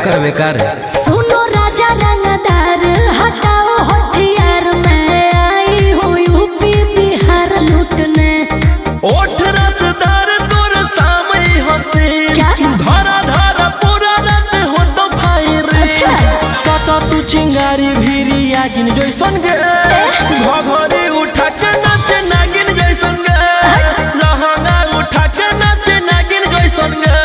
करबे कर। सुनो राजा रंगदार हटाओ हथियार, मैं आई हूँ यूपी बिहार लूटने। ओठ रसदार तोर सामने हसीन, धरा धरा पूरा रात हो तो फायर। अच्छा सता तू चिंगारी भीरी आगिन जैसन गे, घघरी उठा के नाचे नागिन जैसन गे, लहंगा उठा के नाचे नागिन जैसन गे।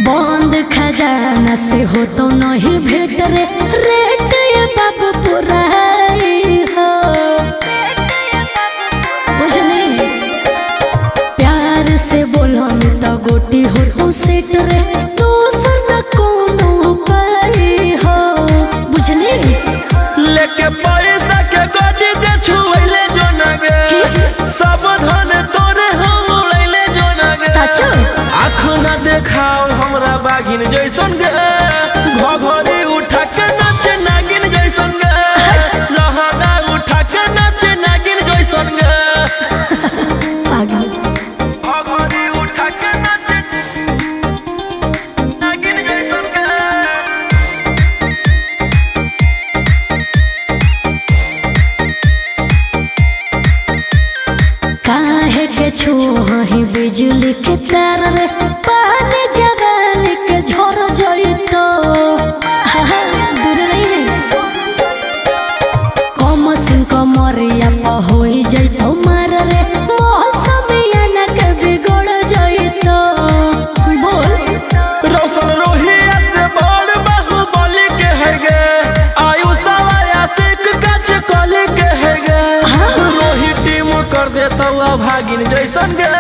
बंद खजाना से हो तो नहीं भेट रे, रेट ये बाबू पूरा हो बुझली। प्यार से बोलो तो गोटी हो तो सेट रे, दूसर न कोनो पाई हो बुझली। लेके पैसा के गाड़ी दे छुएले जो नगे, सब धन तोरे हम उड़ैले जो नगे। सचो आँख न देखाओ हमरा बागिन जैसन गे, घघरी उठा के नाचे नागिन जैसन गे, लहंगा उठा के नाचे नागिन जैसन गे। पागल घघरी उठा के नाचे नागिन जैसन गे। काहे के छुही बिजली के तार रे, पानी जवानी के झोर जइतो। दूर नहीं है कम सिंह कमरिया होई जइतो मार रे, मौसमिया न के बिगड़ जइतो। बोल रोशन रोहिया से बड़ बाहुबली के है गे, आयुषा आशिक कच कली के है गे। रोही टीम कर देता भागिन जैसन गे,